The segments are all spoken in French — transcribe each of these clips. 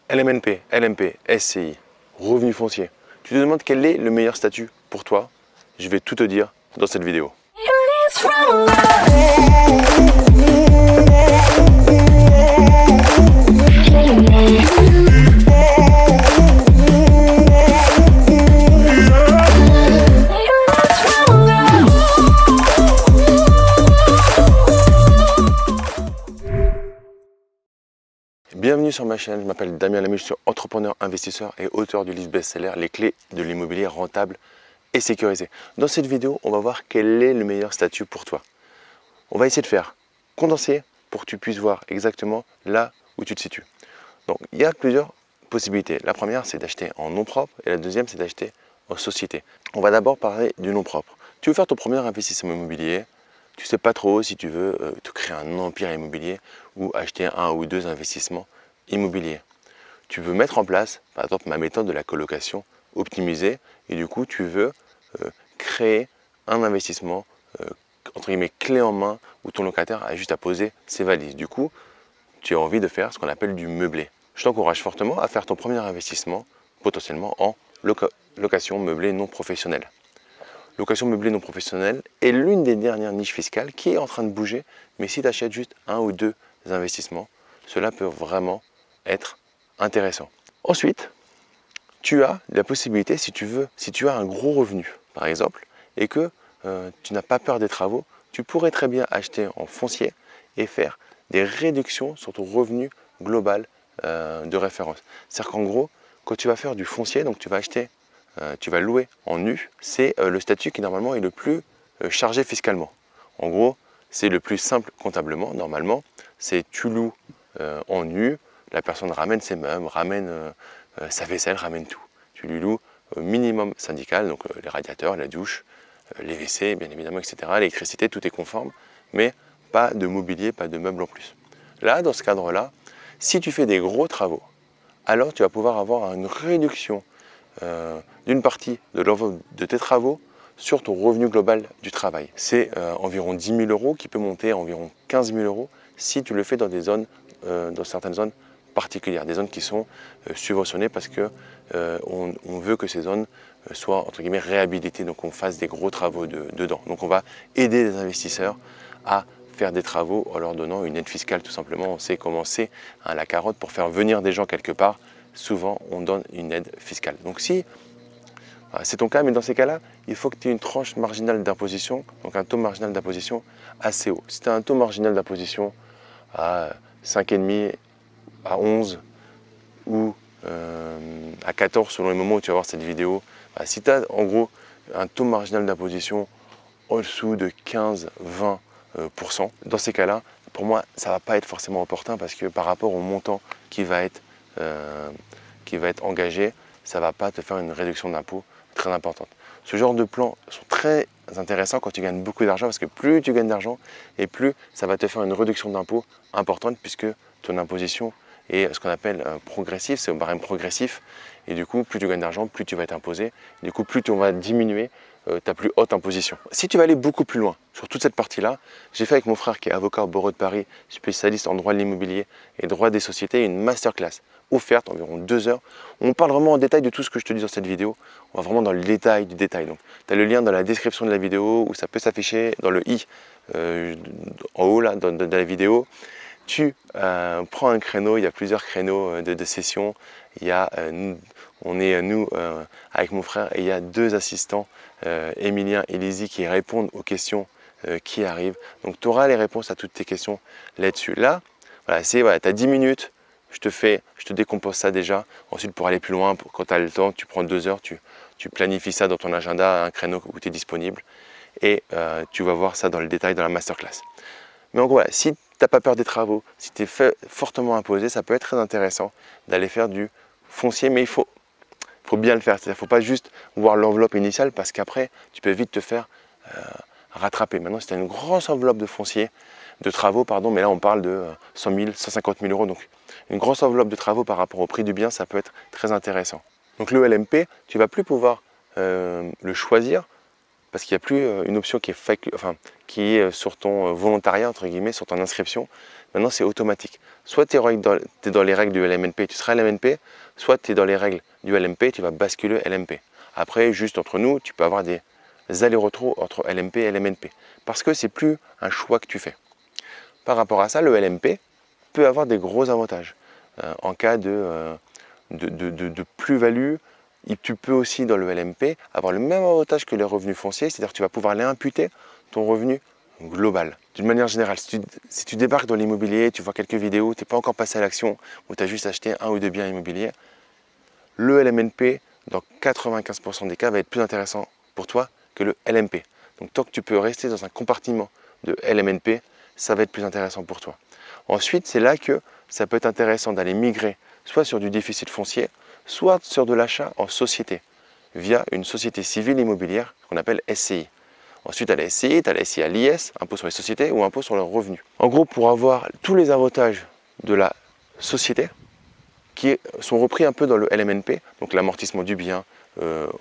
LMNP, LMP, SCI, revenu foncier. Tu te demandes quel est le meilleur statut pour toi? Je vais tout te dire dans cette vidéo. Bienvenue sur ma chaîne, je m'appelle Damien Lamy, je suis entrepreneur, investisseur et auteur du livre best-seller Les clés de l'immobilier rentable et sécurisé. Dans cette vidéo, on va voir quel est le meilleur statut pour toi. On va essayer de faire condenser pour que tu puisses voir exactement là où tu te situes. Donc il y a plusieurs possibilités. La première, c'est d'acheter en nom propre et la deuxième, c'est d'acheter en société. On va d'abord parler du nom propre. Tu veux faire ton premier investissement immobilier, tu ne sais pas trop si tu veux te créer un empire immobilier ou acheter un ou deux investissements immobiliers. Tu veux mettre en place, par exemple, ma méthode de la colocation optimisée et du coup, tu veux créer un investissement entre guillemets clé en main où ton locataire a juste à poser ses valises. Du coup, tu as envie de faire ce qu'on appelle du meublé. Je t'encourage fortement à faire ton premier investissement potentiellement en location meublée non professionnelle. Location meublée non professionnelle est l'une des dernières niches fiscales qui est en train de bouger, mais si tu achètes juste un ou deux investissements, cela peut vraiment être intéressant. Ensuite, tu as la possibilité, si tu as un gros revenu, par exemple, et que tu n'as pas peur des travaux, tu pourrais très bien acheter en foncier et faire des réductions sur ton revenu global de référence. C'est-à-dire qu'en gros, quand tu vas faire du foncier, donc tu vas acheter, tu vas louer en nu, c'est le statut qui normalement est le plus chargé fiscalement. En gros, c'est le plus simple comptablement, normalement, c'est tu loues en nu, la personne ramène ses meubles, ramène sa vaisselle, ramène tout. Tu lui loues minimum syndical, donc les radiateurs, la douche, les WC, bien évidemment, etc. L'électricité, tout est conforme, mais pas de mobilier, pas de meubles en plus. Là, dans ce cadre-là, si tu fais des gros travaux, alors tu vas pouvoir avoir une réduction d'une partie de l'enveloppe de tes travaux sur ton revenu global du travail. C'est environ 10 000 euros qui peut monter à environ 15 000 euros si tu le fais dans des zones, dans certaines zones particulières, des zones qui sont subventionnées parce que on veut que ces zones soient entre guillemets réhabilitées, donc on fasse des gros travaux dedans. Donc on va aider les investisseurs à faire des travaux en leur donnant une aide fiscale tout simplement. On sait comment c'est la carotte pour faire venir des gens quelque part. Souvent on donne une aide fiscale. Donc si c'est ton cas, mais dans ces cas-là, il faut que tu aies une tranche marginale d'imposition, donc un taux marginal d'imposition assez haut. Si tu as un taux marginal d'imposition à 5,5, à 11 ou à 14 selon les moments où tu vas voir cette vidéo, si tu as en gros un taux marginal d'imposition en dessous de 15-20%, dans ces cas-là, pour moi, ça ne va pas être forcément opportun parce que par rapport au montant qui va être engagé, ça ne va pas te faire une réduction d'impôt très importante. Ce genre de plans sont très intéressants quand tu gagnes beaucoup d'argent parce que plus tu gagnes d'argent et plus ça va te faire une réduction d'impôt importante puisque ton imposition est ce qu'on appelle progressif, c'est au barème progressif et du coup plus tu gagnes d'argent, plus tu vas être imposé, du coup plus tu vas diminuer ta plus haute imposition. Si tu vas aller beaucoup plus loin sur toute cette partie-là, j'ai fait avec mon frère qui est avocat au barreau de Paris, spécialiste en droit de l'immobilier et droit des sociétés, une masterclass offerte environ 2 heures. On parle vraiment en détail de tout ce que je te dis dans cette vidéo. On va vraiment dans le détail du détail. Donc, tu as le lien dans la description de la vidéo où ça peut s'afficher dans le i en haut là, dans la vidéo. Tu prends un créneau, il y a plusieurs créneaux de sessions. Il y a, on est nous avec mon frère et il y a 2 assistants, Emilien et Lizzie, qui répondent aux questions qui arrivent. Donc tu auras les réponses à toutes tes questions là-dessus. Là, voilà, tu as 10 minutes. Je te décompose ça déjà. Ensuite, pour aller plus loin, quand tu as le temps, tu prends 2 heures, tu planifies ça dans ton agenda, un créneau où tu es disponible. Et tu vas voir ça dans le détail dans la masterclass. Mais en gros, voilà, si tu n'as pas peur des travaux, si tu es fortement imposé, ça peut être très intéressant d'aller faire du foncier. Mais il faut bien le faire. Il ne faut pas juste voir l'enveloppe initiale parce qu'après, tu peux vite te faire rattraper. Maintenant, si tu as une grosse enveloppe de travaux, pardon, mais là on parle de 100 000, 150 000 euros. Donc une grosse enveloppe de travaux par rapport au prix du bien, ça peut être très intéressant. Donc le LMP, tu ne vas plus pouvoir le choisir parce qu'il n'y a plus une option qui est, sur ton volontariat, entre guillemets, sur ton inscription. Maintenant, c'est automatique. Soit tu es dans les règles du LMNP, tu seras LMNP, soit tu es dans les règles du LMP, tu vas basculer LMP. Après, juste entre nous, tu peux avoir des allers-retours entre LMP et LMNP, parce que c'est plus un choix que tu fais. Par rapport à ça, le LMP peut avoir des gros avantages. En cas de plus-value, tu peux aussi dans le LMP avoir le même avantage que les revenus fonciers, c'est-à-dire que tu vas pouvoir les imputer ton revenu global. D'une manière générale, si tu débarques dans l'immobilier, tu vois quelques vidéos, tu n'es pas encore passé à l'action ou tu as juste acheté un ou deux biens immobiliers, le LMNP, dans 95% des cas, va être plus intéressant pour toi que le LMP. Donc tant que tu peux rester dans un compartiment de LMNP, ça va être plus intéressant pour toi. Ensuite, c'est là que ça peut être intéressant d'aller migrer soit sur du déficit foncier, soit sur de l'achat en société, via une société civile immobilière qu'on appelle SCI. Ensuite, à la SCI, tu as la SCI à l'IS, impôt sur les sociétés ou impôt sur leurs revenus. En gros, pour avoir tous les avantages de la société, qui sont repris un peu dans le LMNP, donc l'amortissement du bien,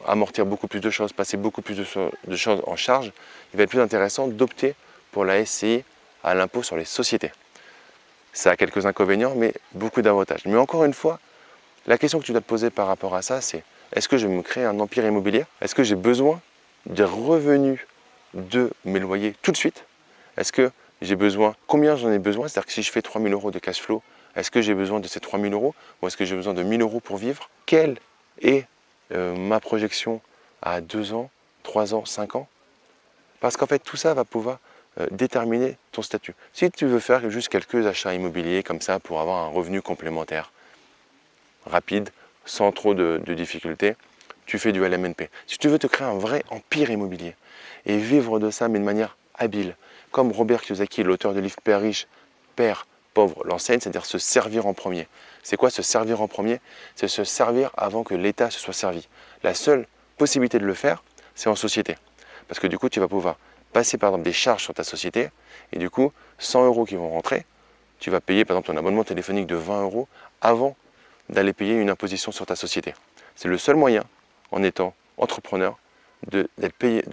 amortir beaucoup plus de choses, passer beaucoup plus de choses en charge, il va être plus intéressant d'opter pour la SCI à l'impôt sur les sociétés. Ça a quelques inconvénients, mais beaucoup d'avantages. Mais encore une fois, la question que tu dois te poser par rapport à ça, c'est est-ce que je vais me créer un empire immobilier? Est-ce que j'ai besoin des revenus de mes loyers tout de suite? Est-ce que j'ai besoin, combien j'en ai besoin? C'est-à-dire que si je fais 3 000 € de cash flow, est-ce que j'ai besoin de ces 3 000 € ou est-ce que j'ai besoin de 1 000 € pour vivre? Quelle est ma projection à 2 ans, 3 ans, 5 ans? Parce qu'en fait, tout ça va pouvoir déterminer ton statut. Si tu veux faire juste quelques achats immobiliers comme ça pour avoir un revenu complémentaire rapide, sans trop de difficultés, tu fais du LMNP. Si tu veux te créer un vrai empire immobilier et vivre de ça mais de manière habile, comme Robert Kiyosaki, l'auteur du livre Père riche, Père pauvre, l'enseigne, c'est-à-dire se servir en premier. C'est quoi se servir en premier? C'est se servir avant que l'État se soit servi. La seule possibilité de le faire, c'est en société. Parce que du coup, tu vas pouvoir passer par exemple des charges sur ta société et du coup, 100 € qui vont rentrer, tu vas payer par exemple ton abonnement téléphonique de 20 € avant d'aller payer une imposition sur ta société. C'est le seul moyen, en étant entrepreneur, de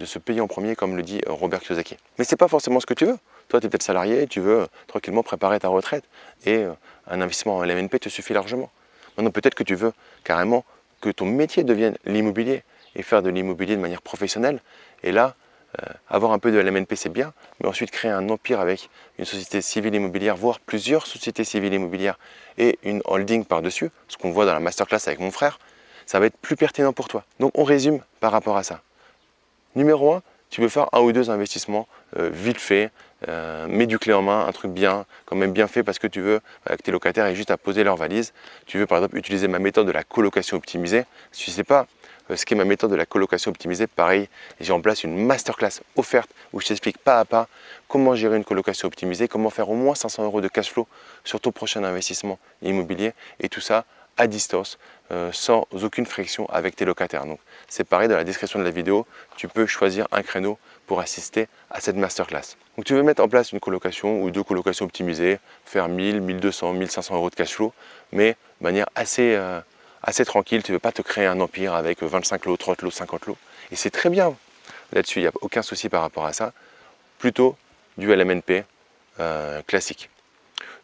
se payer en premier, comme le dit Robert Kiyosaki. Mais ce n'est pas forcément ce que tu veux. Toi, tu es peut-être salarié, tu veux tranquillement préparer ta retraite et un investissement en LMNP te suffit largement. Maintenant, peut-être que tu veux carrément que ton métier devienne l'immobilier et faire de l'immobilier de manière professionnelle. Et là, avoir un peu de LMNP, c'est bien, mais ensuite créer un empire avec une société civile immobilière, voire plusieurs sociétés civiles immobilières et une holding par-dessus, ce qu'on voit dans la masterclass avec mon frère, ça va être plus pertinent pour toi. Donc on résume par rapport à ça. Numéro 1, tu peux faire un ou deux investissements vite fait, mets du clé en main, un truc bien, quand même bien fait parce que tu veux que tes locataires aient juste à poser leur valise. Tu veux par exemple utiliser ma méthode de la colocation optimisée. Si tu ne sais pas ce qu'est ma méthode de la colocation optimisée, pareil, j'ai en place une masterclass offerte où je t'explique pas à pas comment gérer une colocation optimisée, comment faire au moins 500 € de cash flow sur ton prochain investissement immobilier et tout ça à distance, sans aucune friction avec tes locataires. Donc c'est pareil, dans la description de la vidéo, tu peux choisir un créneau pour assister à cette masterclass. Donc tu veux mettre en place une colocation ou deux colocations optimisées, faire 1000, 1200, 1500 € de cash flow, mais de manière assez tranquille. Tu ne veux pas te créer un empire avec 25 lots, 30 lots, 50 lots. Et c'est très bien là-dessus, il n'y a aucun souci par rapport à ça. Plutôt du LMNP classique.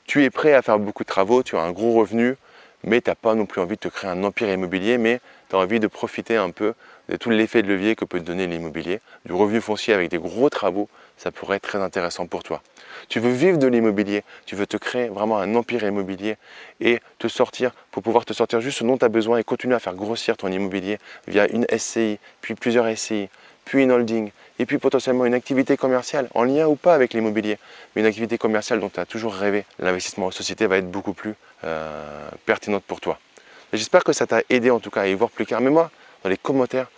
Tu es prêt à faire beaucoup de travaux, tu as un gros revenu, mais tu n'as pas non plus envie de te créer un empire immobilier, mais tu as envie de profiter un peu de tout l'effet de levier que peut te donner l'immobilier. Du revenu foncier avec des gros travaux, ça pourrait être très intéressant pour toi. Tu veux vivre de l'immobilier, tu veux te créer vraiment un empire immobilier et te sortir, pour pouvoir te sortir juste ce dont tu as besoin et continuer à faire grossir ton immobilier via une SCI, puis plusieurs SCI, puis une holding, et puis potentiellement une activité commerciale, en lien ou pas avec l'immobilier, mais une activité commerciale dont tu as toujours rêvé. L'investissement en société va être beaucoup plus pertinente pour toi. J'espère que ça t'a aidé en tout cas à y voir plus clair. Mais moi, dans les commentaires,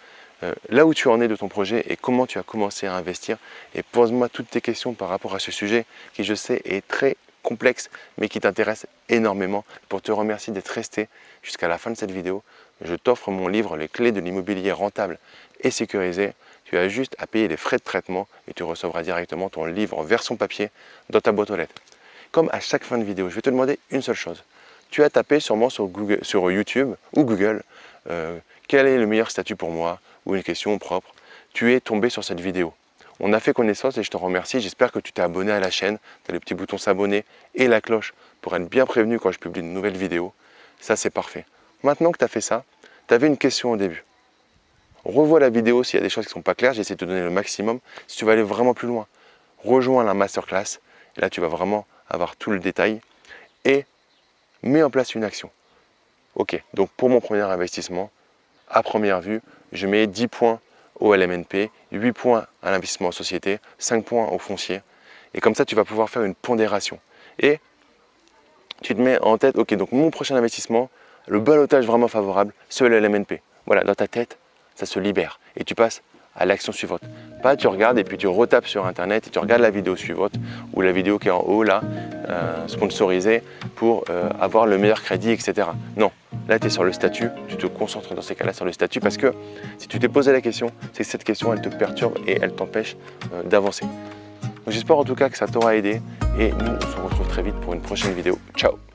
là où tu en es de ton projet et comment tu as commencé à investir, et pose-moi toutes tes questions par rapport à ce sujet qui, je sais, est très complexe, mais qui t'intéresse énormément. Pour te remercier d'être resté jusqu'à la fin de cette vidéo, je t'offre mon livre « Les clés de l'immobilier rentable et sécurisé ». Tu as juste à payer les frais de traitement et tu recevras directement ton livre en version papier dans ta boîte aux lettres. Comme à chaque fin de vidéo, je vais te demander une seule chose. Tu as tapé sûrement sur YouTube ou Google quel est le meilleur statut pour moi ou une question propre. tu es tombé sur cette vidéo. On a fait connaissance et je te remercie. J'espère que tu t'es abonné à la chaîne. Tu as le petit bouton s'abonner et la cloche pour être bien prévenu quand je publie une nouvelle vidéo. Ça, c'est parfait. Maintenant que tu as fait ça, tu avais une question au début. Revois la vidéo s'il y a des choses qui ne sont pas claires. J'essaie de te donner le maximum. Si tu veux aller vraiment plus loin, rejoins la masterclass. Et là, tu vas vraiment avoir tout le détail. Et mets en place une action. Ok, donc pour mon premier investissement, à première vue, je mets 10 points au LMNP, 8 points à l'investissement en société, 5 points au foncier. Et comme ça, tu vas pouvoir faire une pondération. Et tu te mets en tête, ok, donc mon prochain investissement, le ballottage vraiment favorable, c'est le LMNP. Voilà, dans ta tête, ça se libère. Et tu passes à l'action suivante. Pas tu regardes et puis tu retapes sur internet et tu regardes la vidéo suivante ou la vidéo qui est en haut là, sponsorisée pour avoir le meilleur crédit, etc. Non, là tu es sur le statut, tu te concentres dans ces cas-là sur le statut parce que si tu t'es posé la question, c'est que cette question elle te perturbe et elle t'empêche d'avancer. J'espère en tout cas que ça t'aura aidé et nous on se retrouve très vite pour une prochaine vidéo. Ciao!